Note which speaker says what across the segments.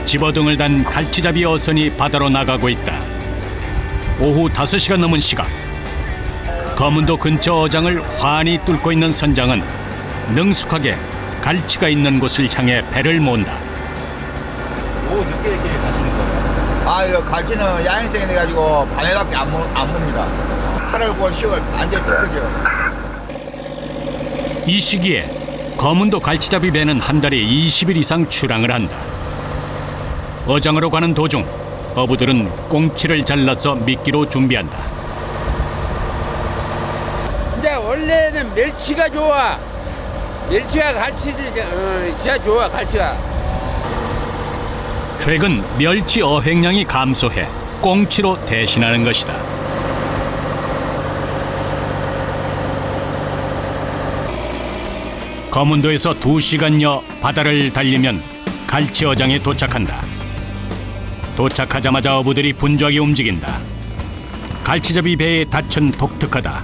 Speaker 1: 집어등을 단 갈치잡이 어선이 바다로 나가고 있다. 오후 5시가 넘은 시각. 거문도 근처 어장을 환히 뚫고 있는 선장은 능숙하게 갈치가 있는 곳을 향해 배를 몬다.
Speaker 2: 오후 늦게 이렇게 가시는 거예요?
Speaker 3: 아, 이거 갈치는 야행성이 돼가지고 밤에밖에 안 뭅니다. 8월, 9월, 10월 완전히 뚫거죠.
Speaker 1: 이 시기에 거문도 갈치잡이 배는 한 달에 20일 이상 출항을 한다. 어장으로 가는 도중 어부들은 꽁치를 잘라서 미끼로 준비한다.
Speaker 4: 근데 원래는 멸치가 좋아. 멸치가 갈치를 진짜 좋아, 갈치가.
Speaker 1: 최근 멸치 어획량이 감소해 꽁치로 대신하는 것이다. 거문도에서 2시간여 바다를 달리면 갈치 어장에 도착한다. 도착하자마자 어부들이 분주하게 움직인다. 갈치잡이 배의 닻은 독특하다.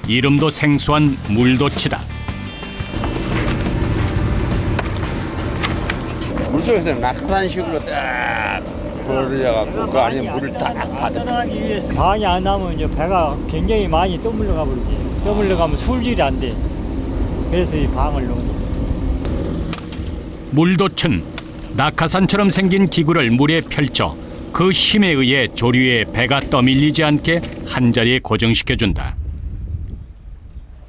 Speaker 1: 이름도 생소한 물도치다.
Speaker 4: 물속에서 낙하산식으로 딱 벌어져갖고 그 안에 물을 딱 받아.
Speaker 5: 방이 안 나면 이제 배가 굉장히 많이 떠물러가 버리지. 떠물러가면 술질이 안 돼. 그래서 이 방을 놓은 거야.
Speaker 1: 물도치는 낙하산처럼 생긴 기구를 물에 펼쳐 그 힘에 의해 조류에 배가 떠밀리지 않게 한자리에 고정시켜준다.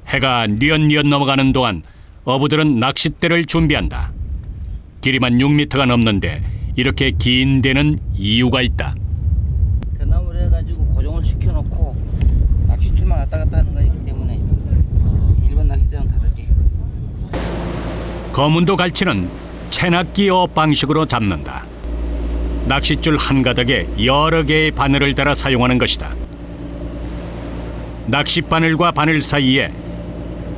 Speaker 1: 해가 뉘엿뉘엿 넘어가는 동안 어부들은 낚싯대를 준비한다. 길이만 6m가 넘는데 이렇게 긴 데는 이유가 있다.
Speaker 6: 대나무를 해가지고 고정을 시켜놓고 낚싯줄만 왔다 갔다 하는 거이기 때문에 일반 낚싯대랑 다르지.
Speaker 1: 거문도 갈치는 채낚기 어업 방식으로 잡는다. 낚싯줄 한 가닥에 여러 개의 바늘을 달아 사용하는 것이다. 낚싯바늘과 바늘 사이에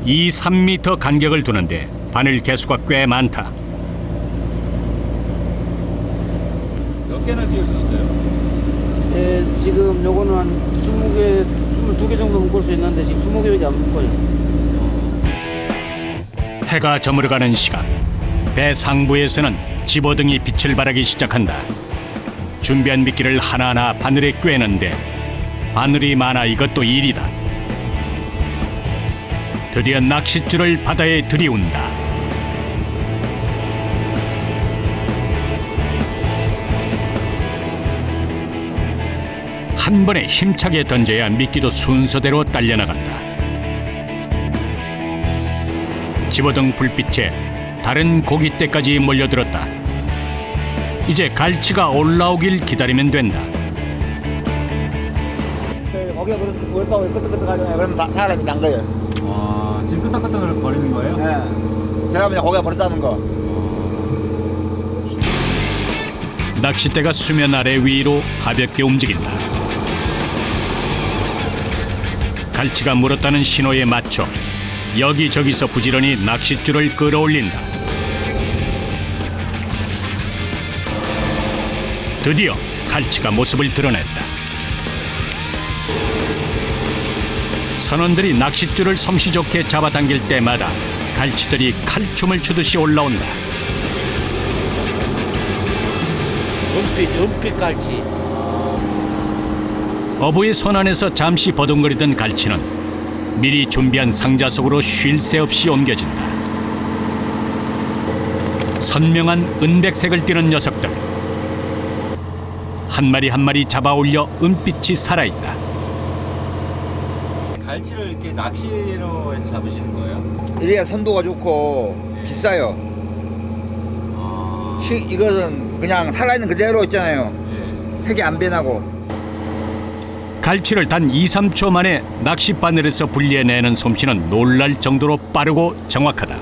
Speaker 1: 2-3m 간격을 두는데 바늘 개수가 꽤 많다.
Speaker 2: 몇 개나 띄울 수 있어요?
Speaker 6: 지금 요거는 한 20개, 22개 정도 묶을 수 있는데 지금 20개밖에 안 묶어요.
Speaker 1: 해가 저물어가는 시각. 배 상부에서는 집어등이 빛을 발하기 시작한다. 준비한 미끼를 하나하나 바늘에 꿰는데 바늘이 많아 이것도 일이다. 드디어 낚싯줄을 바다에 들이운다. 한 번에 힘차게 던져야 미끼도 순서대로 딸려나간다. 집어등 불빛에 다른 고깃대까지 몰려들었다. 이제 갈치가 올라오길 기다리면 된다.
Speaker 3: 거기가 그렇다고 끄떡끄떡하잖아요. 그러면 사람이 난 거예요.
Speaker 2: 아, 지금 끄떡끄떡 거리는 거예요?
Speaker 3: 네. 제가 그냥 거기가 버렸다는 거.
Speaker 1: 낚싯대가 수면 아래 위로 가볍게 움직인다. 갈치가 물었다는 신호에 맞춰 여기저기서 부지런히 낚싯줄을 끌어올린다. 드디어 갈치가 모습을 드러냈다. 선원들이 낚싯줄을 솜씨 좋게 잡아당길 때마다 갈치들이 칼춤을 추듯이 올라온다.
Speaker 4: 은빛 갈치.
Speaker 1: 어부의 손 안에서 잠시 버둥거리던 갈치는 미리 준비한 상자 속으로 쉴 새 없이 옮겨진다. 선명한 은백색을 띠는 녀석들. 한 마리 한 마리 잡아 올려 은빛이 살아있다.
Speaker 2: 갈치를 이렇게 낚시로 해서 잡으시는 거예요?
Speaker 3: 이래야 선도가 좋고 비싸요. 이것은 그냥 살아있는 그대로 있잖아요. 색이 안 변하고.
Speaker 1: 갈치를 단 2-3초 만에 낚싯바늘에서 분리해내는 솜씨는 놀랄 정도로 빠르고 정확하다.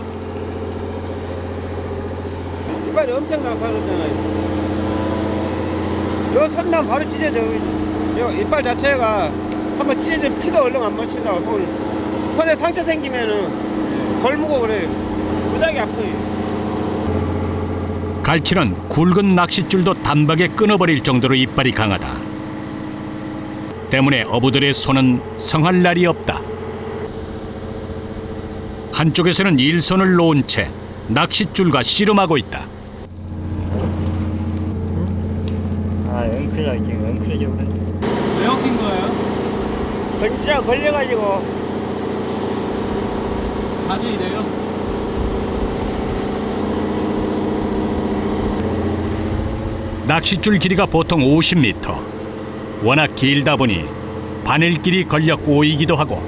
Speaker 4: 이빨이 엄청 강파졌잖아요. 요 선남 바로 찢어져. 요 이빨 자체가 한번 찢어지면 피가 얼른 안 맺힌다고. 손에 상처 생기면은 걸무고 그래요. 무지하게 아프요.
Speaker 1: 갈치는 굵은 낚싯줄도 단박에 끊어버릴 정도로 이빨이 강하다. 때문에 어부들의 손은 성할 날이 없다. 한쪽에서는 일손을 놓은 채 낚싯줄과 씨름하고 있다.
Speaker 5: 엉클어져 지금 엉클어져 버렸네.
Speaker 2: 왜 엉킨 거예요?
Speaker 4: 건지가 걸려가지고
Speaker 2: 자주 이래요?
Speaker 1: 낚싯줄 길이가 보통 50m. 워낙 길다 보니 바늘길이 걸려 꼬이기도 하고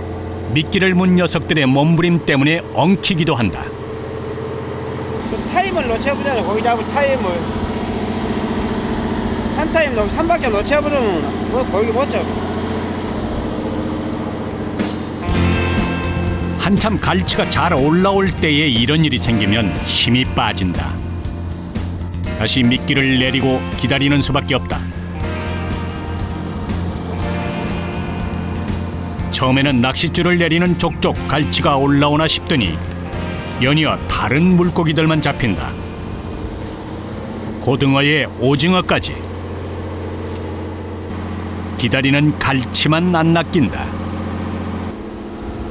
Speaker 1: 미끼를 문 녀석들의 몸부림 때문에 엉키기도 한다.
Speaker 4: 그 타임을 놓쳐보잖아. 거기 잡을 타임을 한 타임 한 바퀴 놓쳐버리면 뭐 거기 못 잡아.
Speaker 1: 한참 갈치가 잘 올라올 때에 이런 일이 생기면 힘이 빠진다. 다시 미끼를 내리고 기다리는 수밖에 없다. 처음에는 낚싯줄을 내리는 족족 갈치가 올라오나 싶더니 연이어 다른 물고기들만 잡힌다. 고등어에 오징어까지. 기다리는 갈치만 안 낚인다.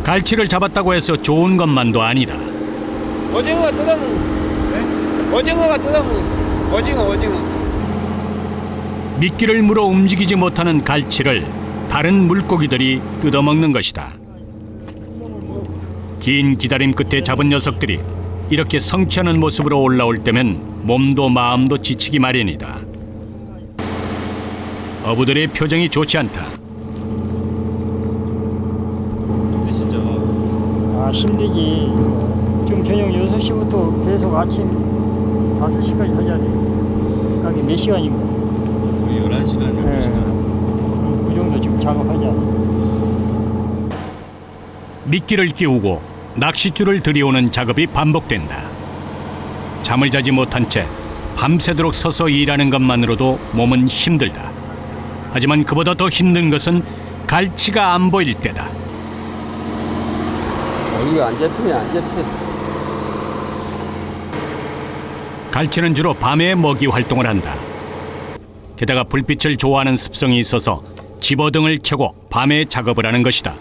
Speaker 1: 갈치를 잡았다고 해서 좋은 것만도 아니다.
Speaker 4: 오징어가 뜯어먹는 오징어가 뜯어먹는 오징어
Speaker 1: 미끼를 물어 움직이지 못하는 갈치를 다른 물고기들이 뜯어먹는 것이다. 긴 기다림 끝에 잡은 녀석들이 이렇게 성취하는 모습으로 올라올 때면 몸도 마음도 지치기 마련이다. 어부들의 표정이 좋지 않다.
Speaker 2: 힘드시죠?
Speaker 5: 아 힘들지. 지금 저녁 6시부터 계속 아침 5시까지 하자 돼. 그게 몇 시간인가?
Speaker 2: 거의 11시간, 12시간.
Speaker 5: 그 정도 지금 작업하자.
Speaker 1: 미끼를 끼우고 낚싯줄을 들이오는 작업이 반복된다. 잠을 자지 못한 채 밤새도록 서서 일하는 것만으로도 몸은 힘들다. 하지만 그보다 더 힘든 것은 갈치가 안 보일 때다.
Speaker 3: 여기가 안 잡히면 안 잡혀.
Speaker 1: 갈치는 주로 밤에 먹이 활동을 한다. 게다가 불빛을 좋아하는 습성이 있어서 집어등을 켜고 밤에 작업을 하는 것이다.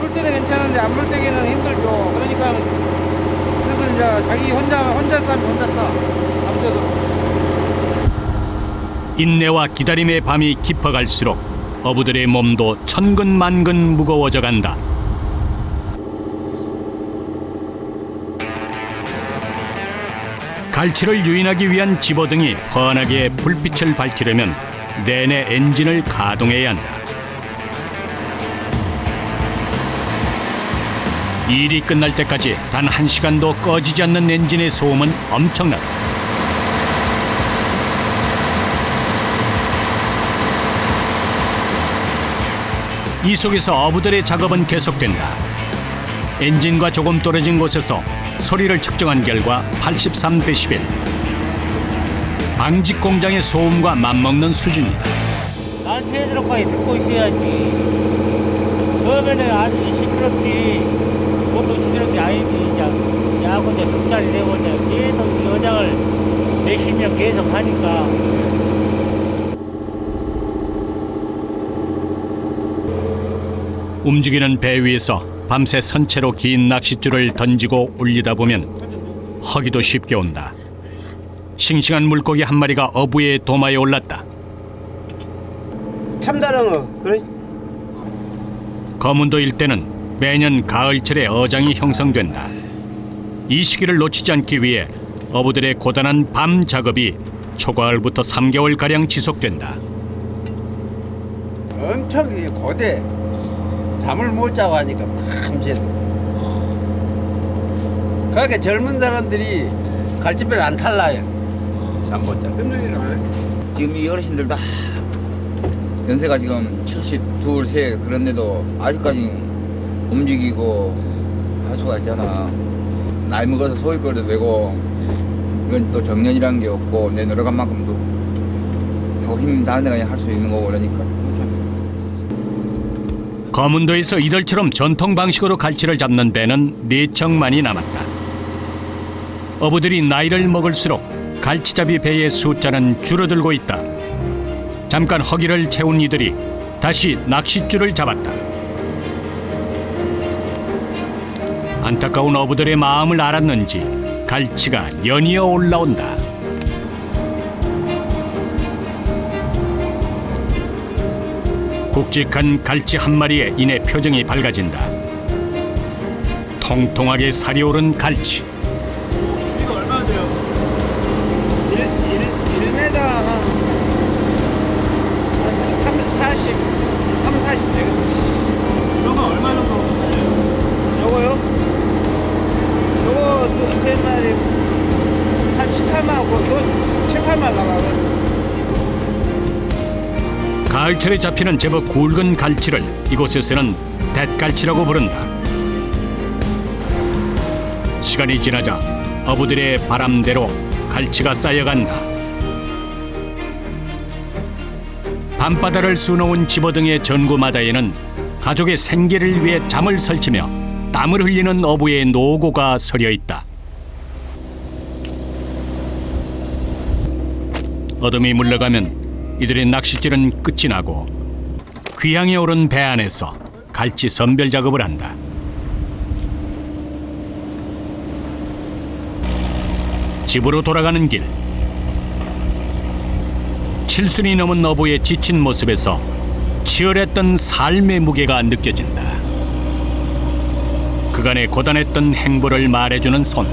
Speaker 4: 물 때는 괜찮은데 안 물 때기는 힘들죠. 그러니까 그래서 이제 자기 혼자 싸면 혼자 싸. 밤새도.
Speaker 1: 인내와 기다림의 밤이 깊어갈수록 어부들의 몸도 천근만근 무거워져 간다. 갈치를 유인하기 위한 집어등이 환하게 불빛을 밝히려면 내내 엔진을 가동해야 한다. 일이 끝날 때까지 단 1시간도 꺼지지 않는 엔진의 소음은 엄청나다. 이 속에서 어부들의 작업은 계속된다. 엔진과 조금 떨어진 곳에서 소리를 측정한 결과 83데시벨. 방직 공장의 소음과 맞먹는 수준이다.
Speaker 6: 날씨에 들어까지 듣고 있어야지. 처음에는 아주 시끄럽지. 몸도 시끄럽지 아니지. 이제 야구 이제 숙달이 되고 이제 계속 이 여장을 몇십 년 계속 하니까.
Speaker 1: 움직이는 배 위에서 밤새 선체로 긴 낚싯줄을 던지고 올리다 보면 허기도 쉽게 온다. 싱싱한 물고기 한 마리가 어부의 도마에 올랐다.
Speaker 4: 참다랑어. 그래.
Speaker 1: 거문도 일대는 매년 가을철에 어장이 형성된다. 이 시기를 놓치지 않기 위해 어부들의 고단한 밤 작업이 초가을부터 3개월가량 지속된다.
Speaker 3: 엄청 고대. 잠을 못 자고 하니까 밤새도. 그러니까 젊은 사람들이 갈치배를 안 탈라요. 잠 못 자.
Speaker 7: 지금 이 어르신들 다 연세가 지금 72, 3 그런데도 아직까지 움직이고 할 수가 있잖아. 나이 먹어서 소일거리도 되고 이건 또 정년이라는 게 없고 내 노력한 만큼도 하고 힘 다한 데가 할 수 있는 거고 그러니까.
Speaker 1: 거문도에서 이들처럼 전통 방식으로 갈치를 잡는 배는 4척만이 남았다. 어부들이 나이를 먹을수록 갈치잡이 배의 숫자는 줄어들고 있다. 잠깐 허기를 채운 이들이 다시 낚싯줄을 잡았다. 안타까운 어부들의 마음을 알았는지 갈치가 연이어 올라온다. 굵직한 갈치 한 마리에 이내 표정이 밝아진다. 통통하게 살이 오른 갈치.
Speaker 4: 이거 얼마 돼요? 1m 한 40 되겠지. 이거 얼마 정도 나요? 요거요? 요거 세 마리 한 7, 8만 7, 8만 나가요.
Speaker 1: 가을철에 잡히는 제법 굵은 갈치를 이곳에서는 뱃갈치라고 부른다. 시간이 지나자 어부들의 바람대로 갈치가 쌓여간다. 밤바다를 수놓은 집어등의 전구마다에는 가족의 생계를 위해 잠을 설치며 땀을 흘리는 어부의 노고가 서려 있다. 어둠이 물러가면 이들의 낚싯줄은 끝이 나고 귀향에 오른 배 안에서 갈치 선별 작업을 한다. 집으로 돌아가는 길. 7순이 넘은 어부의 지친 모습에서 치열했던 삶의 무게가 느껴진다. 그간의 고단했던 행보를 말해주는 손.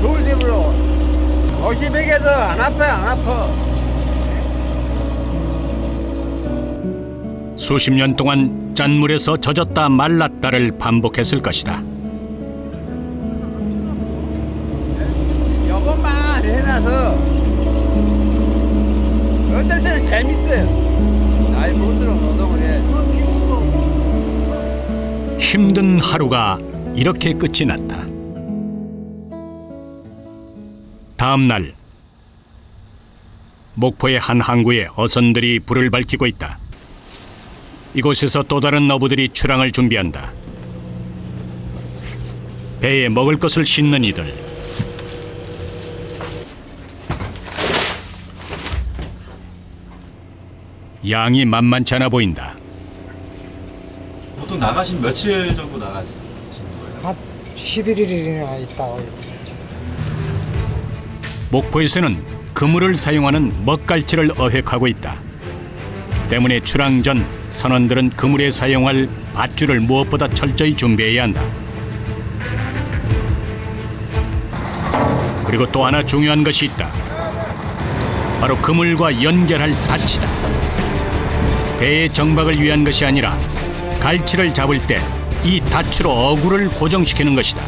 Speaker 3: 돌대불로 50백에서 안 아파요, 안 아파.
Speaker 1: 수십 년 동안 짠물에서 젖었다 말랐다를 반복했을 것이다.
Speaker 3: 요것만 해놔서 어떨 때는 재밌어요. 나이 못들어 노동을 해.
Speaker 1: 힘든 하루가 이렇게 끝이 났다. 다음 날 목포의 한 항구에 어선들이 불을 밝히고 있다. 이곳에서 또 다른 어부들이 출항을 준비한다. 배에 먹을 것을 싣는 이들. 양이 만만치 않아 보인다.
Speaker 2: 보통 나가신 며칠 정도 나가시는 거예요?
Speaker 8: 한 11일이나 있다가
Speaker 1: 목포에서는 그물을 사용하는 먹갈치를 어획하고 있다. 때문에 출항 전 선원들은 그물에 사용할 밧줄을 무엇보다 철저히 준비해야 한다. 그리고 또 하나 중요한 것이 있다. 바로 그물과 연결할 밧이다. 배의 정박을 위한 것이 아니라 갈치를 잡을 때 이 밧줄로 어구를 고정시키는 것이다.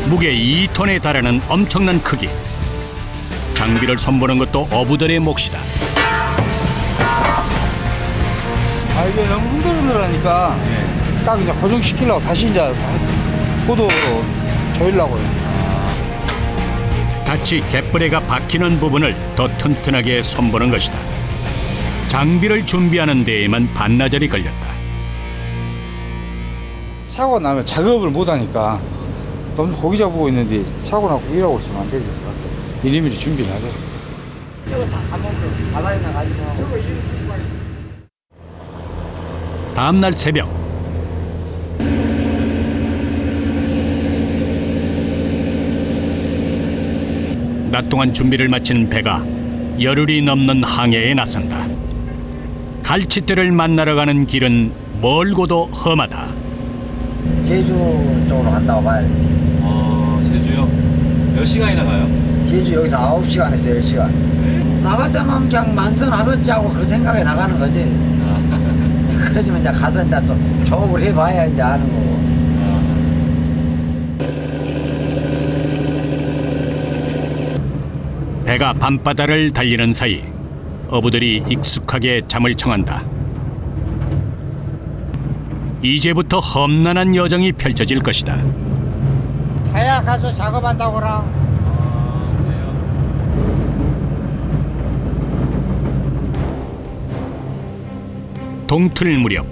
Speaker 1: 무게 2톤에 달하는 엄청난 크기. 장비를 손보는 것도 어부들의 몫이다.
Speaker 9: 아, 이게 너무 흔들흔들하니까 딱 이제 고정시키려고 다시 이제 고도로 조이려고요.
Speaker 1: 닻이 갯벌에가 박히는 부분을 더 튼튼하게 손보는 것이다. 장비를 준비하는 데에만 반나절이 걸렸다.
Speaker 9: 사고 나면 작업을 못 하니까 너무 고기 잡고 있는데 사고 나고 일하고 있으면 안 되죠. 미리미리 준비를 하죠.
Speaker 8: 저거 다 가면 바다에 나가지고
Speaker 1: 다음 날 새벽 낮 동안 준비를 마친 배가 열흘이 넘는 항해에 나선다. 갈치떼를 만나러 가는 길은 멀고도 험하다.
Speaker 8: 제주 쪽으로 간다고 봐야 돼.
Speaker 2: 제주요? 몇 시간이나 가요?
Speaker 8: 제주 여기서 9시간에서 10시간. 나갈 때만 그냥 만선하겠지 하고 그 생각에 나가는 거지. 그러지만 이제 가서 이제 또 조업을 해봐야 이제 아는 거고.
Speaker 1: 배가 밤바다를 달리는 사이 어부들이 익숙하게 잠을 청한다. 이제부터 험난한 여정이 펼쳐질 것이다.
Speaker 8: 자야 가서 작업한다고라.
Speaker 1: 동틀 무렵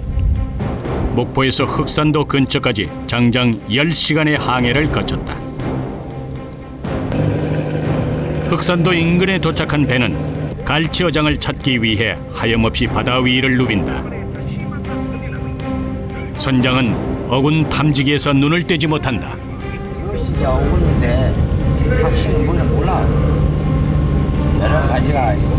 Speaker 1: 목포에서 흑산도 근처까지 장장 10시간의 항해를 거쳤다. 흑산도 인근에 도착한 배는 갈치 어장을 찾기 위해 하염없이 바다 위를 누빈다. 선장은 어군 탐지기에서 눈을 떼지 못한다.
Speaker 8: 이것이 이제 어군인데 확실히 뭐는 몰라. 여러 가지가 있어.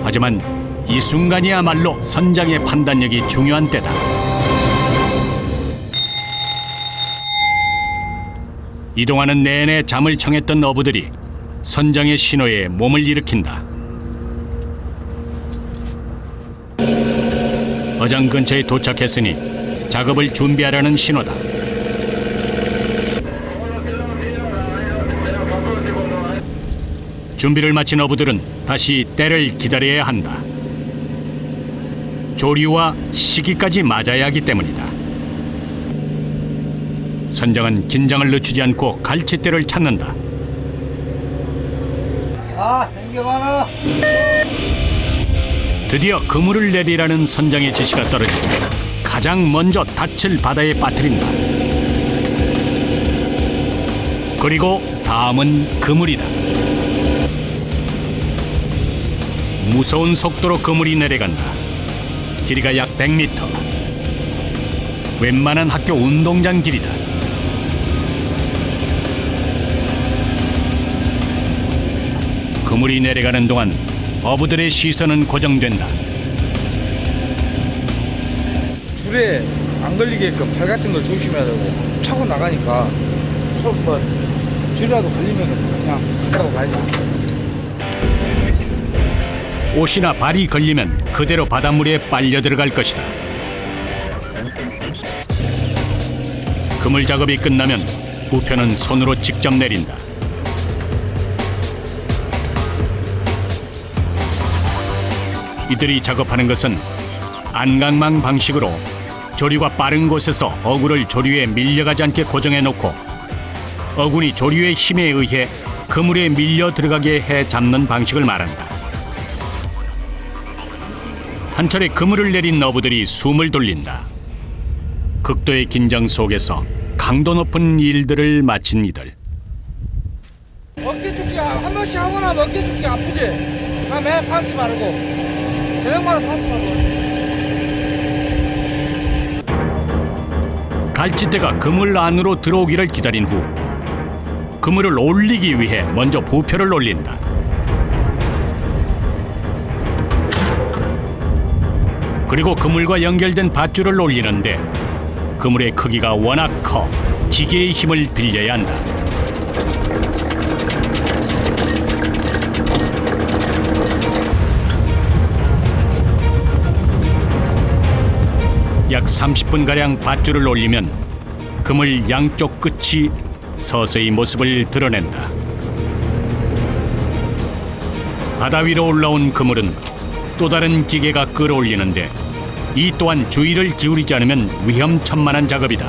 Speaker 1: 하지만 이 순간이야말로 선장의 판단력이 중요한 때다. 이동하는 내내 잠을 청했던 어부들이 선장의 신호에 몸을 일으킨다. 어장 근처에 도착했으니 작업을 준비하라는 신호다. 준비를 마친 어부들은 다시 때를 기다려야 한다. 조류와 시기까지 맞아야 하기 때문이다. 선장은 긴장을 늦추지 않고 갈치대를 찾는다.
Speaker 8: 당겨봐라.
Speaker 1: 드디어 그물을 내리라는 선장의 지시가 떨어지고 가장 먼저 닻을 바다에 빠뜨린다. 그리고 다음은 그물이다. 무서운 속도로 그물이 내려간다. 길이가 약 100m. 웬만한 학교 운동장 길이다. 그물이 내려가는 동안 어부들의 시선은 고정된다.
Speaker 9: 줄에 안 걸리게끔 발 같은 걸 조심해야 되고 차고 나가니까 뭐 줄이라도 걸리면 그냥 하고 가야지.
Speaker 1: 옷이나 발이 걸리면 그대로 바닷물에 빨려 들어갈 것이다. 그물 작업이 끝나면 부표는 손으로 직접 내린다. 이들이 작업하는 것은 안강망 방식으로 조류가 빠른 곳에서 어구를 조류에 밀려가지 않게 고정해 놓고 어군이 조류의 힘에 의해 그물에 밀려 들어가게 해 잡는 방식을 말한다. 한 차례 그물을 내린 어부들이 숨을 돌린다. 극도의 긴장 속에서 강도 높은 일들을 마친 이들.
Speaker 4: 어깨 죽기 한 번씩 하고 나면 어깨 죽기 아프지? 다음에 판스 바르고 저녁마다 판스 바르고.
Speaker 1: 갈치대가 그물 안으로 들어오기를 기다린 후 그물을 올리기 위해 먼저 부표를 올린다. 그리고 그물과 연결된 밧줄을 올리는데 그물의 크기가 워낙 커 기계의 힘을 빌려야 한다. 약 30분가량 밧줄을 올리면 그물 양쪽 끝이 서서히 모습을 드러낸다. 바다 위로 올라온 그물은 또 다른 기계가 끌어올리는데 이 또한 주의를 기울이지 않으면 위험천만한 작업이다.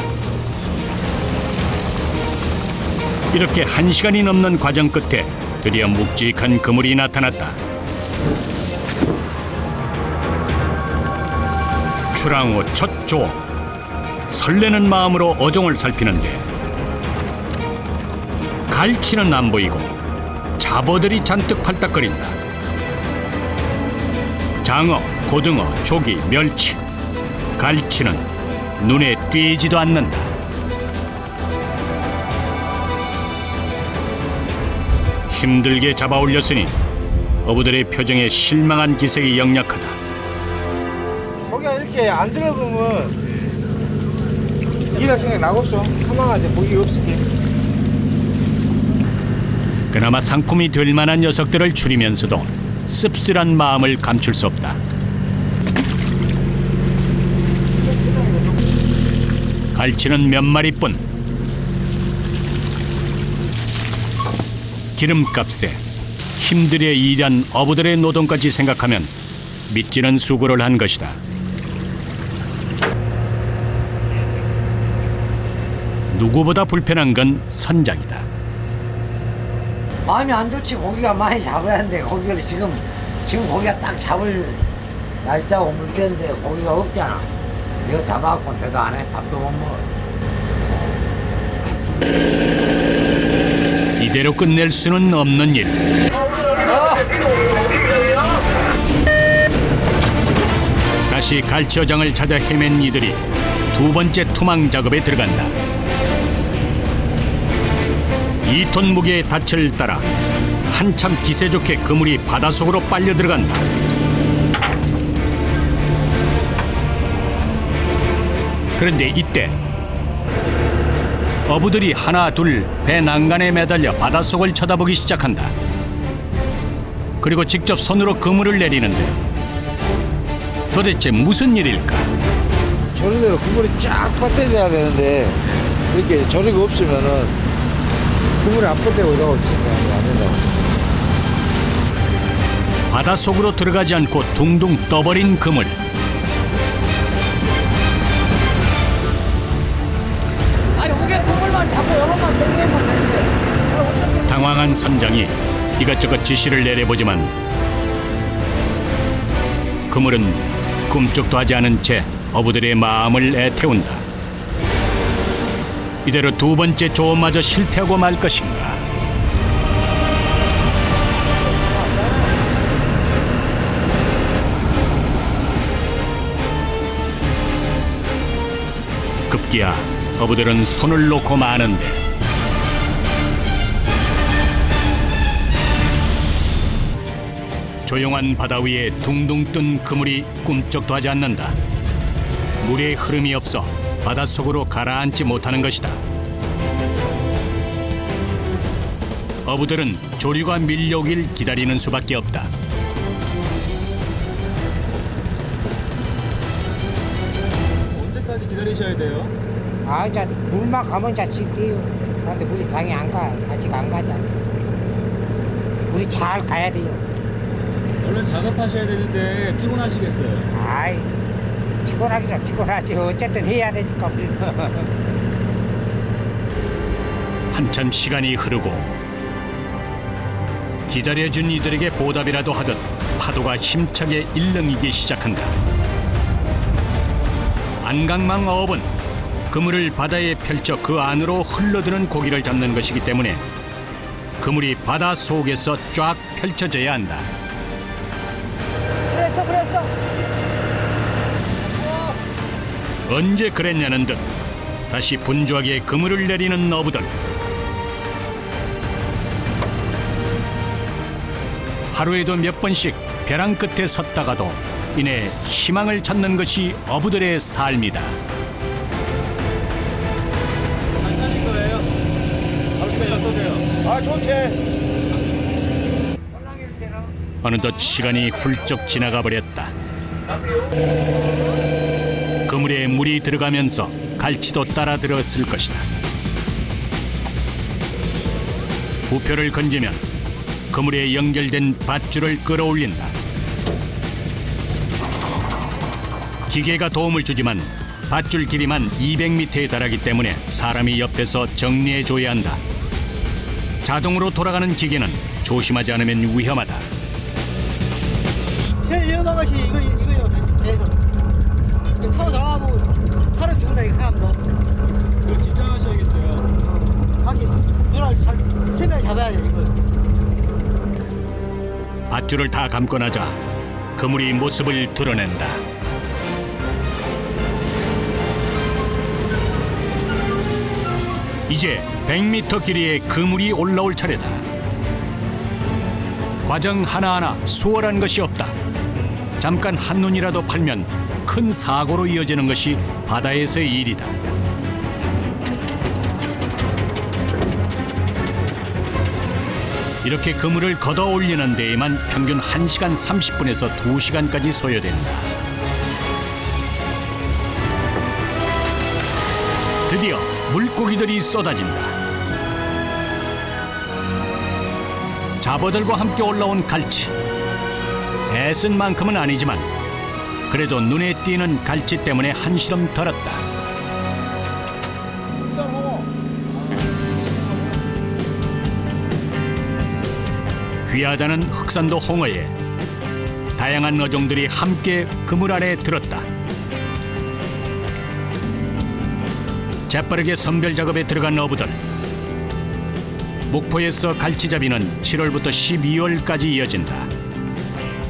Speaker 1: 이렇게 1시간이 넘는 과정 끝에 드디어 묵직한 그물이 나타났다. 출항 후 첫 조업. 설레는 마음으로 어종을 살피는데 갈치는 안 보이고 잡어들이 잔뜩 팔딱거린다. 장어, 고등어, 조기, 멸치, 갈치는 눈에 띄지도 않는다. 힘들게 잡아 올렸으니 어부들의 표정에 실망한 기색이 역력하다.
Speaker 4: 거기가 이렇게 안 들어보면 일할 생각 나겠어. 하나가 고기 없을게.
Speaker 1: 그나마 상품이 될 만한 녀석들을 줄이면서도 씁쓸한 마음을 감출 수 없다. 갈치는 몇 마리뿐. 기름값에 힘들게 일한 어부들의 노동까지 생각하면 믿지는 수고를 한 것이다. 누구보다 불편한 건 선장이다.
Speaker 8: 마음이 안 좋지. 고기가 많이 잡아야 하는데 고기를 지금 고기가 딱 잡을 날짜고 물건인데 고기가 없잖아. 이거 잡아갖고 대도 안 해. 밥도 못 먹어.
Speaker 1: 이대로 끝낼 수는 없는 일. 다시 갈치어장을 찾아 헤맨 이들이 두 번째 투망 작업에 들어간다. 2톤 무게의 닻을 따라 한참 기세 좋게 그물이 바닷속으로 빨려 들어간다. 그런데 이때 어부들이 하나 둘 배 난간에 매달려 바닷속을 쳐다보기 시작한다. 그리고 직접 손으로 그물을 내리는데 도대체 무슨 일일까?
Speaker 9: 저런대로 그물이 쫙 뻗대야 되는데 이렇게 저리가 없으면은 그물이 안 뻗대고 이러고 있으면 안 된다고.
Speaker 1: 바닷속으로 들어가지 않고 둥둥 떠버린 그물. 당황한 선장이 이것저것 지시를 내려보지만 그물은 꿈쩍도 하지 않은 채 어부들의 마음을 애태운다. 이대로 두 번째 조업마저 실패하고 말 것인가? 급기야 어부들은 손을 놓고 마는데 조용한 바다 위에 둥둥 뜬 그물이 꿈쩍도 하지 않는다. 물의 흐름이 없어 바닷속으로 가라앉지 못하는 것이다. 어부들은 조류가 밀려오길 기다리는 수밖에 없다.
Speaker 2: 언제까지 기다리셔야 돼요?
Speaker 10: 아, 이제 물만 가면 이제 질게요. 근데 물이 당연히 안 가. 아직 안 가지 않습니다. 물이 잘 가야 돼요.
Speaker 2: 얼른 작업하셔야 되는데 피곤하시겠어요?
Speaker 10: 아이, 피곤하기도 피곤하지. 어쨌든 해야 되니까.
Speaker 1: 한참 시간이 흐르고 기다려준 이들에게 보답이라도 하듯 파도가 힘차게 일렁이기 시작한다. 안강망 어업은 그물을 바다에 펼쳐 그 안으로 흘러드는 고기를 잡는 것이기 때문에 그물이 바다 속에서 쫙 펼쳐져야 한다.
Speaker 10: 그랬어.
Speaker 1: 언제 그랬냐는 듯 다시 분주하게 그물을 내리는 어부들. 하루에도 몇 번씩 벼랑 끝에 섰다가도 이내 희망을 찾는 것이 어부들의 삶이다.
Speaker 2: 괜찮은 거예요? 기분이 어떠세요?
Speaker 4: 아, 좋지.
Speaker 1: 어느덧 시간이 훌쩍 지나가 버렸다. 그물에 물이 들어가면서 갈치도 따라 들었을 것이다. 부표를 건지면 그물에 연결된 밧줄을 끌어올린다. 기계가 도움을 주지만 밧줄 길이만 200m에 달하기 때문에 사람이 옆에서 정리해줘야 한다. 자동으로 돌아가는 기계는 조심하지 않으면 위험하다.
Speaker 10: 제일 위험한 것이 이거요. 이거 타고 나가면 사람 죽는다 이거 하면 너.
Speaker 2: 그걸 긴장하셔야겠어요.
Speaker 10: 하긴 누나를 잘 세명이 잡아야 돼 이거.
Speaker 1: 밧줄을 다 감고 나자 그물이 모습을 드러낸다. 이제 100m 길이의 그물이 올라올 차례다. 과정 하나하나 수월한 것이 없다. 잠깐 한눈이라도 팔면 큰 사고로 이어지는 것이 바다에서의 일이다. 이렇게 그물을 걷어 올리는 데에만 평균 1시간 30분에서 2시간까지 소요된다. 드디어 물고기들이 쏟아진다. 잡어들과 함께 올라온 갈치. 애쓴 만큼은 아니지만 그래도 눈에 띄는 갈치 때문에 한시름 덜었다. 귀하다는 흑산도 홍어에 다양한 어종들이 함께 그물 안에 들었다. 재빠르게 선별 작업에 들어간 어부들. 목포에서 갈치잡이는 7월부터 12월까지 이어진다.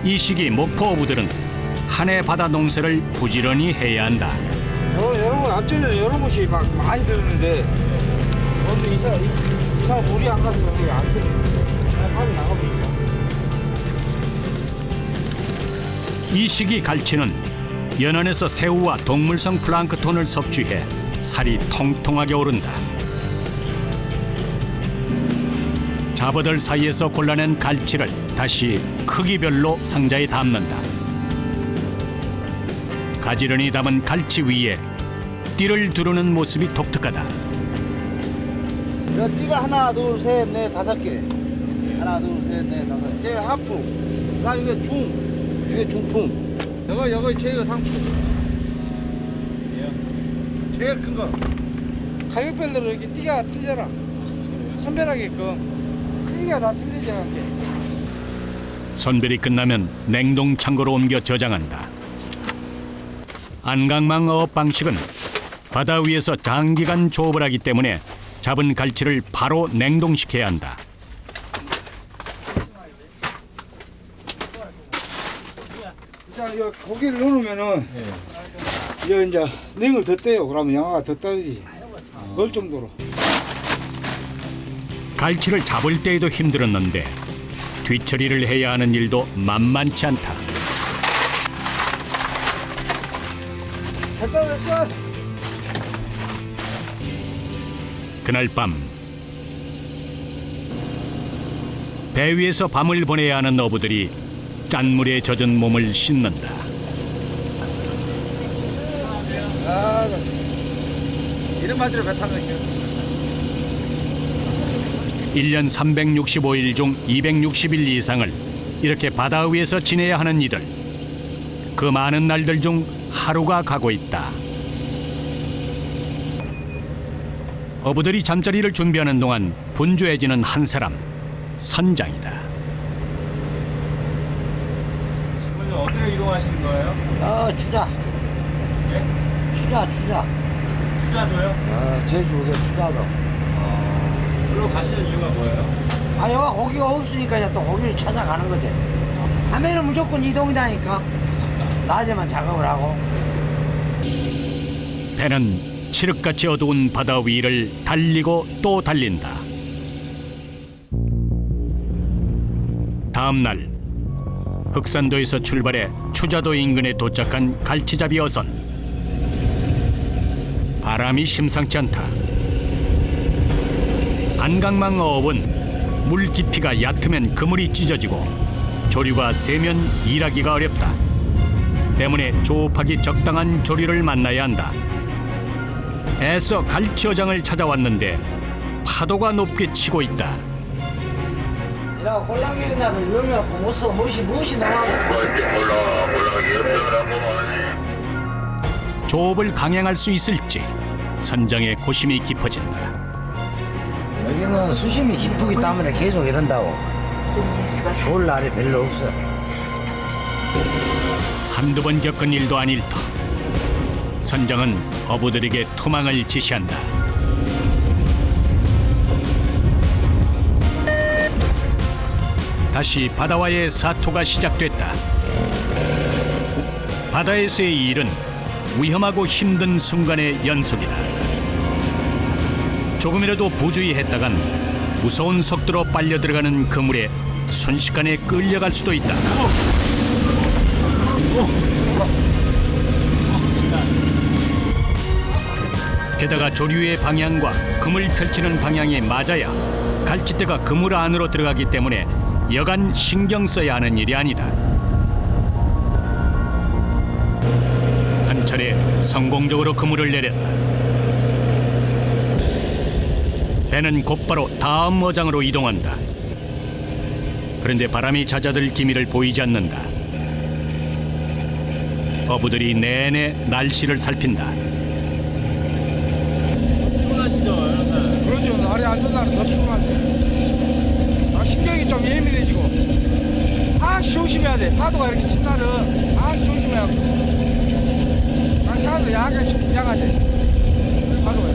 Speaker 1: 이 시기 목포 어부들은 한 해 바다 농사를 부지런히 해야 한다.
Speaker 4: 여러분 앞전에 여러 곳이 막 많이 들었는데 오늘 이
Speaker 9: 차 물이 안 가서 여기 안 돼. 바로 나가버리죠.
Speaker 1: 이 시기 갈치는 연안에서 새우와 동물성 플랑크톤을 섭취해 살이 통통하게 오른다. 잡어들 사이에서 골라낸 갈치를 다시 크기별로 상자에 담는다. 가지런히 담은 갈치 위에 띠를 두르는 모습이 독특하다.
Speaker 2: 띠가 하나, 둘, 셋, 넷, 5개. 하나, 둘, 셋, 넷, 5개. 제일 하품. 그다음 이게 이게 중품. 이거 제일 상품. 제일 큰 거.
Speaker 9: 가격별로 이렇게 띠가 틀려라. 선별하게끔. 크기가 다 틀리지 않게.
Speaker 1: 선별이 끝나면 냉동 창고로 옮겨 저장한다. 안강망 어업 방식은 바다 위에서 장기간 조업을 하기 때문에 잡은 갈치를 바로 냉동시켜야 한다.
Speaker 9: 자, 이거 고기를 넣으면은 이제 냉을 더 떼요. 그러면 양화가 더 떨어지지. 그럴 정도로.
Speaker 1: 갈치를 잡을 때에도 힘들었는데 뒤처리를 해야 하는 일도 만만치 않다.
Speaker 9: 됐다 됐어.
Speaker 1: 그날 밤 배 위에서 밤을 보내야 하는 어부들이 짠물에 젖은 몸을 씻는다.
Speaker 2: 이름 맞으러 배 타는 거죠.
Speaker 1: 1년 365일 중 260일 이상을 이렇게 바다 위에서 지내야 하는 이들. 그 많은 날들 중 하루가 가고 있다. 어부들이 잠자리를 준비하는 동안 분주해지는 한 사람, 선장이다.
Speaker 2: 지금 어디로 이동하시는 거예요?
Speaker 8: 추자.
Speaker 2: 예?
Speaker 8: 추자.
Speaker 2: 투자도요?
Speaker 8: 제주에 추자도.
Speaker 2: 그리고 가시는 이유가 뭐예요?
Speaker 8: 여기가 고기가 없으니까 이제 또 고기를 찾아가는 거지. 밤에는 무조건 이동이다니까. 낮에만 작업을 하고.
Speaker 1: 배는 칠흑같이 어두운 바다 위를 달리고 또 달린다. 다음 날 흑산도에서 출발해 추자도 인근에 도착한 갈치잡이 어선. 바람이 심상치 않다. 안강망 어업은 물 깊이가 얕으면 그물이 찢어지고 조류가 세면 일하기가 어렵다. 때문에 조업하기 적당한 조류를 만나야 한다. 애써 갈치 어장을 찾아왔는데 파도가 높게 치고 있다.
Speaker 8: 이라 홀랑길이 나면 위험해갖고 무엇이 나와.
Speaker 1: 조업을 강행할 수 있을지 선장의 고심이 깊어진다.
Speaker 8: 여기는 수심이 깊기 때문에 계속 이런다고. 좋을 날이 별로 없어.
Speaker 1: 한두 번 겪은 일도 아닐 터. 선장은 어부들에게 투망을 지시한다. 다시 바다와의 사투가 시작됐다. 바다에서의 일은 위험하고 힘든 순간의 연속이다. 조금이라도 부주의했다간 무서운 속도로 빨려 들어가는 그물에 순식간에 끌려갈 수도 있다. 게다가 조류의 방향과 그물 펼치는 방향이 맞아야 갈치대가 그물 안으로 들어가기 때문에 여간 신경 써야 하는 일이 아니다. 한 차례 성공적으로 그물을 내렸다. 배는 곧바로 다음 어장으로 이동한다. 그런데 바람이 잦아들 기미를 보이지 않는다. 어부들이 내내 날씨를 살핀다.
Speaker 2: 피곤하시죠? 이런 날.
Speaker 9: 그러죠. 날이 안 좋은 날은 더 피곤하지. 신경이 좀 예민해지고. 항상 조심해야 돼. 파도가 이렇게 친 날은 항상 조심해야 돼. 사람들 약간씩 긴장하지. 파도가.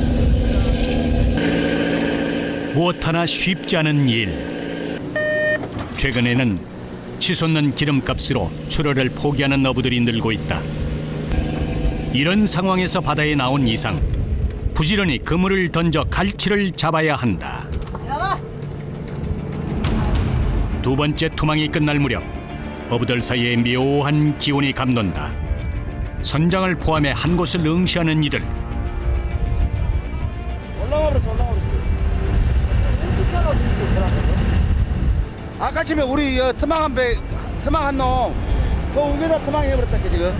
Speaker 1: 무엇 하나 쉽지 않은 일. 최근에는 치솟는 기름값으로 출하를 포기하는 어부들이 늘고 있다. 이런 상황에서 바다에 나온 이상 부지런히 그물을 던져 갈치를 잡아야 한다.
Speaker 8: 나가.
Speaker 1: 두 번째 투망이 끝날 무렵 어부들 사이에 묘한 기운이 감돈다. 선장을 포함해 한 곳을 응시하는 이들.
Speaker 2: 아까 처음에 우리 트망 한 놈, 그 우에다 트망 해버렸다 지금.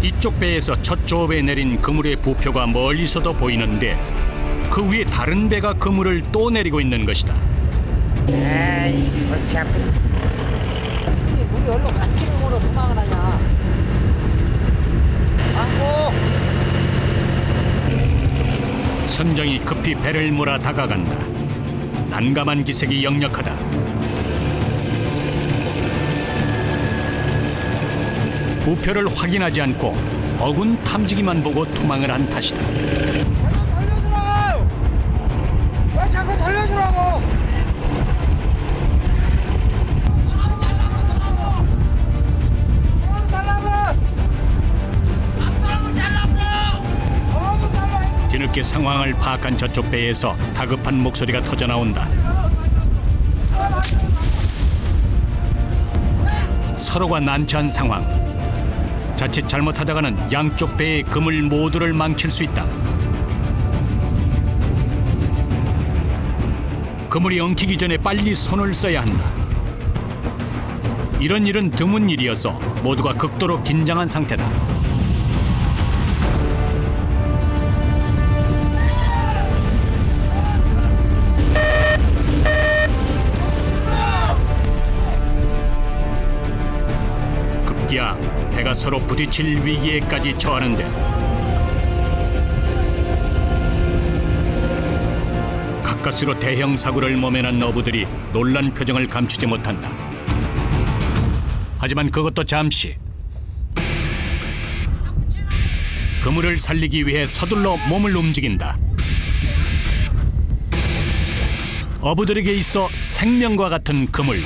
Speaker 1: 이쪽 배에서 첫 조업에 내린 그물의 부표가 멀리서도 보이는데 그 위에 다른 배가 그물을 또 내리고 있는 것이다.
Speaker 10: 에이, 골치 아프네.
Speaker 8: 우리 얼로 간 길목으로 도망을 하냐. 안고.
Speaker 1: 선장이 급히 배를 몰아 다가간다. 난감한 기색이 역력하다. 부표를 확인하지 않고 어군 탐지기만 보고 투망을 한 탓이다.
Speaker 8: 돌려주라고! 왜 자꾸 돌려주라고!
Speaker 1: 뒤늦게 상황을 파악한 저쪽 배에서 다급한 목소리가 터져나온다. 서로가 난처한 상황. 자칫 잘못하다가는 양쪽 배의 그물 모두를 망칠 수 있다. 그물이 엉키기 전에 빨리 손을 써야 한다. 이런 일은 드문 일이어서 모두가 극도로 긴장한 상태다. 급기야 배가 서로 부딪힐 위기에까지 처하는데 가까스로 대형 사고를 모면한 어부들이 놀란 표정을 감추지 못한다. 하지만 그것도 잠시. 그물을 살리기 위해 서둘러 몸을 움직인다. 어부들에게 있어 생명과 같은 그물.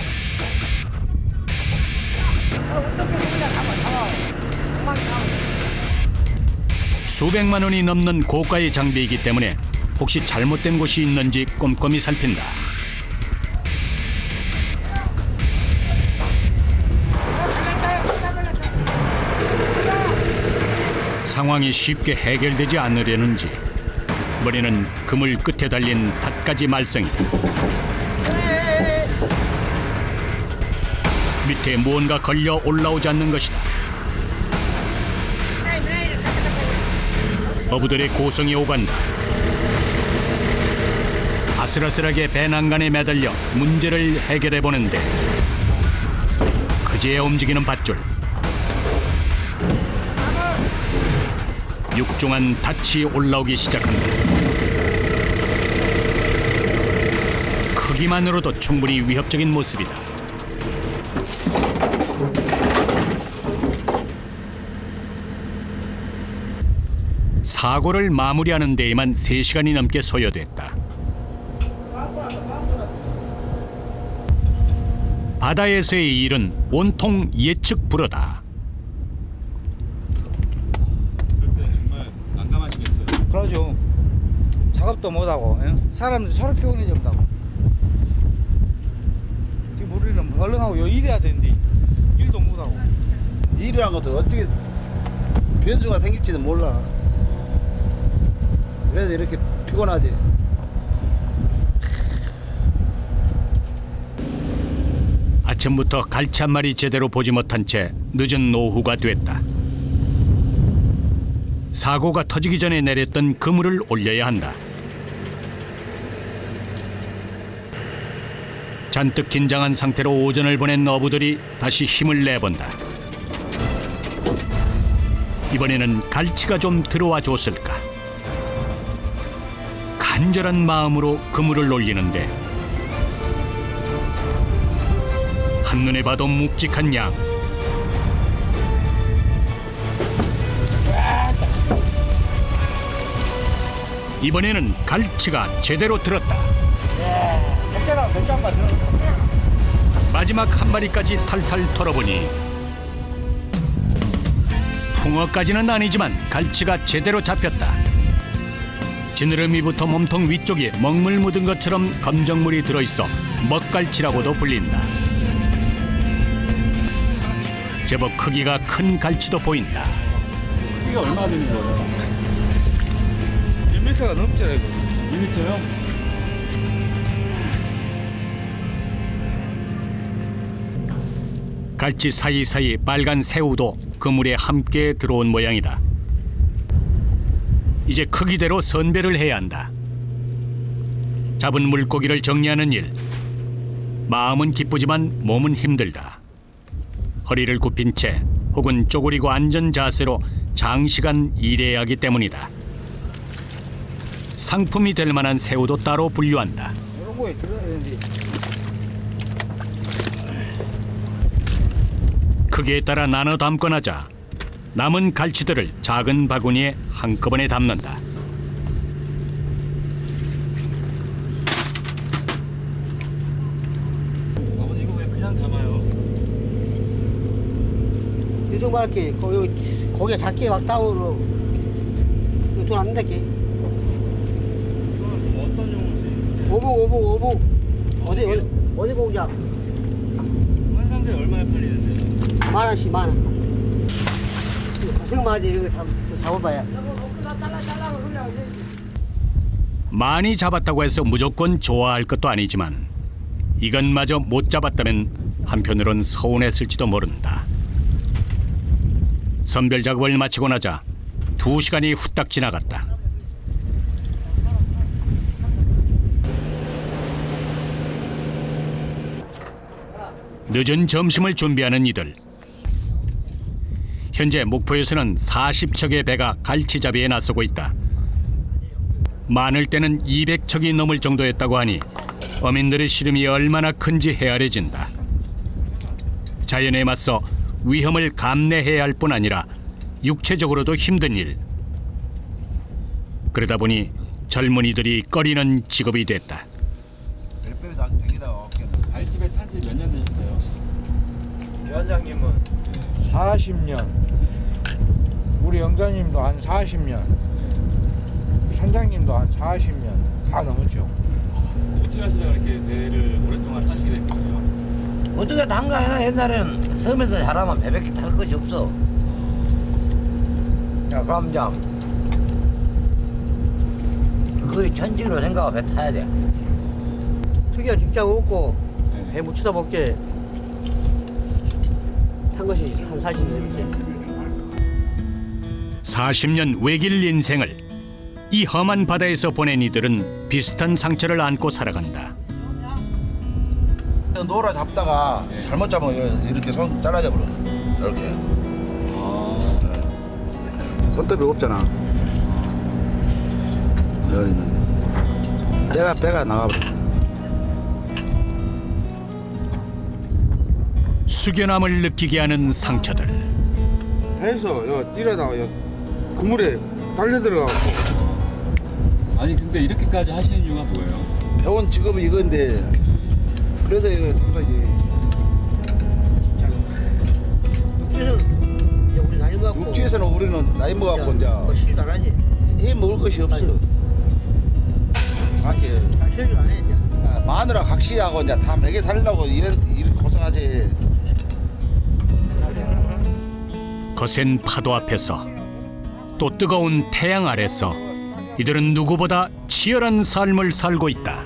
Speaker 1: 수백만 원이 넘는 고가의 장비이기 때문에 혹시 잘못된 곳이 있는지 꼼꼼히 살핀다. 상황이 쉽게 해결되지 않으려는지 머리는 그물 끝에 달린 닷가지 말썽이다. 밑에 무언가 걸려 올라오지 않는 것이다. 어부들의 고성이 오간다. 아슬아슬하게 배 난간에 매달려 문제를 해결해 보는데 그제야 움직이는 밧줄. 육중한 닻이 올라오기 시작한다. 크기만으로도 충분히 위협적인 모습이다. 사고를 마무리하는 데에만 3시간이 넘게 소요됐다. 바다에서의 일은 온통 예측 불허다.
Speaker 9: 그러죠. 작업도 못하고, 예? 사람들 서로 피곤해 잡다고. 지금 우리는 얼른 하고 요 일해야 되는데 일도 못하고.
Speaker 2: 일이란 것도 어떻게 변수가 생길지도 몰라. 그래서 이렇게 피곤하지.
Speaker 1: 아침부터 갈치 한 마리 제대로 보지 못한 채 늦은 오후가 됐다. 사고가 터지기 전에 내렸던 그물을 올려야 한다. 잔뜩 긴장한 상태로 오전을 보낸 어부들이 다시 힘을 내본다. 이번에는 갈치가 좀 들어와 줬을까? 간절한 마음으로 그물을 올리는데 한눈에 봐도 묵직한 양. 이번에는 갈치가 제대로 들었다. 마지막 한 마리까지 탈탈 털어보니 붕어까지는 아니지만 갈치가 제대로 잡혔다. 지느러미부터 몸통 위쪽에 먹물 묻은 것처럼 검정물이 들어있어 먹갈치라고도 불린다. 제법 크기가 큰 갈치도 보인다.
Speaker 9: 크기가 얼마나 되는 거예요? 1m가 넘잖아요. 2m요?
Speaker 1: 갈치 사이사이 빨간 새우도 그물에 함께 들어온 모양이다. 이제 크기대로 선별을 해야 한다. 잡은 물고기를 정리하는 일. 마음은 기쁘지만 몸은 힘들다. 허리를 굽힌 채 혹은 쪼그리고 앉은 자세로 장시간 일해야 하기 때문이다. 상품이 될 만한 새우도 따로 분류한다.
Speaker 9: 이런 거에 들어야 되는데.
Speaker 1: 크기에 따라 나눠 담곤 하자 남은 갈치들을 작은 바구니에 한꺼번에 담는다.
Speaker 9: 아버님 이거 왜 그냥 담아요?
Speaker 10: 요즘 말게 고기 작게 막 따오로 이거 돈 안 낸다게.
Speaker 9: 이거는 뭐 어떤 용으로 쓰이세요?
Speaker 10: 오복. 어디 고기야?
Speaker 9: 환상제 얼마에 팔리는데요?
Speaker 10: 10,000원씩 10,000원. 가슴맞이 이거 잡아봐야.
Speaker 1: 많이 잡았다고 해서 무조건 좋아할 것도 아니지만 이것마저 못 잡았다면 한편으론 서운했을지도 모른다. 선별 작업을 마치고 나자 2시간이 후딱 지나갔다. 늦은 점심을 준비하는 이들. 현재 목포에서는 40척의 배가 갈치잡이에 나서고 있다. 많을 때는 200척이 넘을 정도였다고 하니 어민들의 시름이 얼마나 큰지 헤아려진다. 자연에 맞서 위험을 감내해야 할 뿐 아니라 육체적으로도 힘든 일. 그러다 보니 젊은이들이 꺼리는 직업이 됐다.
Speaker 9: 갈치배 탄지 몇 년 되셨어요?
Speaker 8: 위원장님은
Speaker 9: 40년. 우리 영장님도 한 40년. 선장님도 한 40년. 다 넘었죠. 어떻게 하시다가 이렇게 배를 오랫동안 타시게 된 거예요?
Speaker 8: 어떻게 단가해나 옛날에는 섬에서 잘하면 배밖에 탈 것이 없어. 야, 그럼 이제 거의 천지로 생각하고 배 타야 돼.
Speaker 10: 특이한 직장 없고 배 묻히다 먹게 탄 것이 한 40년 이렇게.
Speaker 1: 40년 외길 인생을 이 험한 바다에서 보낸 이들은 비슷한 상처를 안고 살아간다.
Speaker 2: 노라 잡다가 잘못 잡으면 이렇게 손 잘라져 버려. 이렇게. 네. 손톱이 없잖아. 여기 있는데. 배가 나가버려.
Speaker 1: 숙연함을 느끼게 하는 상처들.
Speaker 9: 배에서 일하다가 그물에 딸려 들어가고. 아니 근데 이렇게까지 하시는 이유가 뭐예요?
Speaker 2: 배운 직업이 이건데 그래서 이거 한 거지.
Speaker 10: 육지에서는 이제 우리 나이 먹고.
Speaker 2: 육지에서는 우리는 나이 먹었고 이제
Speaker 10: 쉬지도 안 하지.
Speaker 2: 해 먹을 것이 없어. 밖에
Speaker 10: 쉬지도 안 해 이제.
Speaker 2: 마누라 각시하고 이제 다 먹여 살려고 이렇게 고생하지.
Speaker 1: 거센 파도 앞에서 또 뜨거운 태양 아래서 이들은 누구보다 치열한 삶을 살고 있다.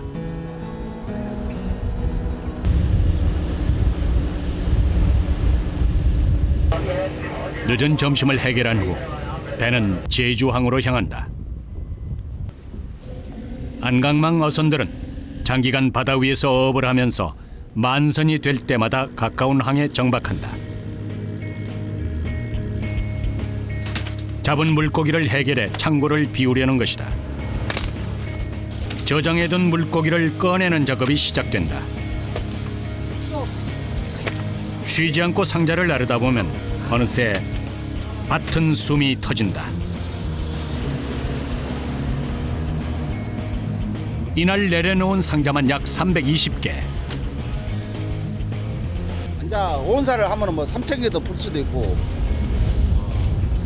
Speaker 1: 늦은 점심을 해결한 후 배는 제주항으로 향한다. 안강망 어선들은 장기간 바다 위에서 어업을 하면서 만선이 될 때마다 가까운 항에 정박한다. 잡은 물고기를 해결해 창고를 비우려는 것이다. 저장해둔 물고기를 꺼내는 작업이 시작된다. 쉬지 않고 상자를 나르다 보면 어느새 밭은 숨이 터진다. 이날 내려놓은 상자만 약 320개.
Speaker 2: 이제 온사를 하면은 뭐 3,000개도 풀 수도 있고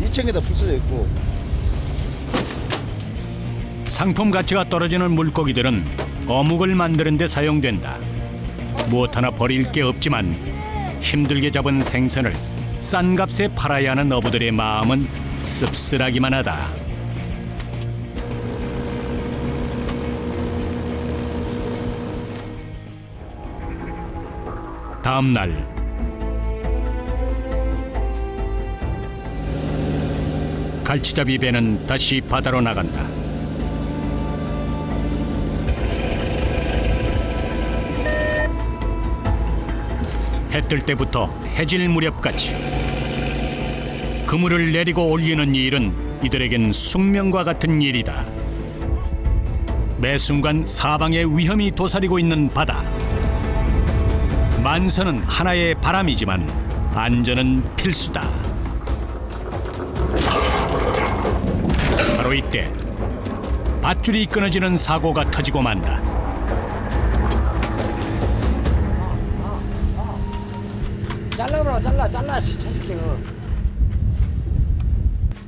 Speaker 2: 2,000개도 풀 수도 있고
Speaker 1: 상품 가치가 떨어지는 물고기들은 어묵을 만드는 데 사용된다. 무엇 하나 버릴 게 없지만 힘들게 잡은 생선을 싼 값에 팔아야 하는 어부들의 마음은 씁쓸하기만 하다. 다음 날 갈치잡이 배는 다시 바다로 나간다. 해 뜰 때부터 해질 무렵까지 그물을 내리고 올리는 일은 이들에겐 숙명과 같은 일이다. 매 순간 사방에 위험이 도사리고 있는 바다. 만선은 하나의 바람이지만 안전은 필수다. 바로 이때 밧줄이 끊어지는 사고가 터지고 만다.
Speaker 8: 잘라버려, 잘라, 저렇게.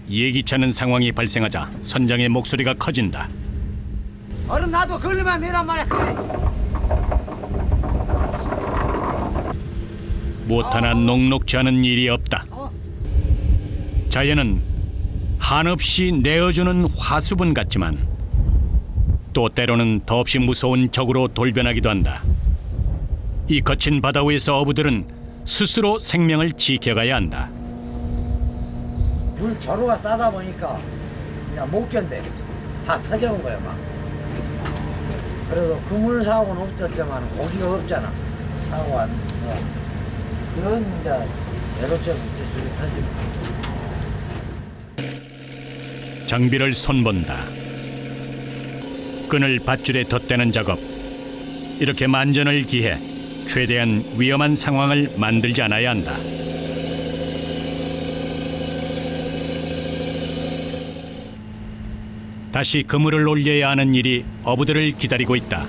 Speaker 1: 예기치 않은 상황이 발생하자 선장의 목소리가 커진다.
Speaker 8: 얼음 나도 걸리면 내란 말이야.
Speaker 1: 무엇 하나 녹록지 않은 일이 없다. 자연은 한없이 내어주는 화수분 같지만 또 때로는 더없이 무서운 적으로 돌변하기도 한다. 이 거친 바다 위에서 어부들은 스스로 생명을 지켜가야 한다.
Speaker 8: 물 저로가 싸다 보니까 그냥 못 견뎌. 다 터져온 거야 막. 그래도 그물 사고는 없었지만 고기가 없잖아. 사고 안. 그런 이제 애로점 이제 줄이 터지면.
Speaker 1: 장비를 손본다. 끈을 밧줄에 덧대는 작업. 이렇게 만전을 기해 최대한 위험한 상황을 만들지 않아야 한다. 다시 그물을 올려야 하는 일이 어부들을 기다리고 있다.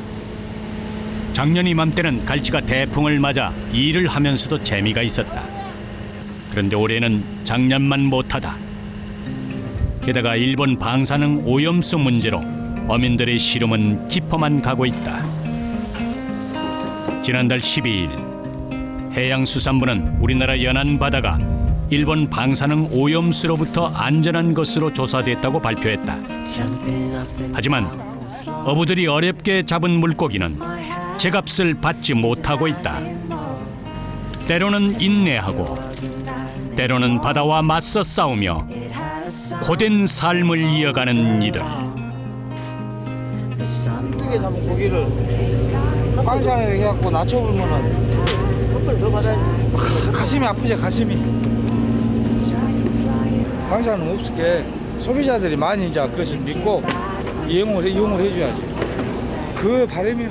Speaker 1: 작년 이맘때는 갈치가 대풍을 맞아 일을 하면서도 재미가 있었다. 그런데 올해는 작년만 못하다. 게다가 일본 방사능 오염수 문제로 어민들의 시름은 깊어만 가고 있다. 지난달 12일 해양수산부는 우리나라 연안 바다가 일본 방사능 오염수로부터 안전한 것으로 조사됐다고 발표했다. 하지만 어부들이 어렵게 잡은 물고기는 제값을 받지 못하고 있다. 때로는 인내하고 때로는 바다와 맞서 싸우며 고된 삶을 이어가는 이들.
Speaker 9: 힘들게 잡은 고기를 방사를 해갖고 낮춰보면은 한 번 더 받아야 가슴이 아프지, 가슴이. 방사는 없을게 소비자들이 많이 이제 그것을 믿고 이용을 해줘야지. 그 바람이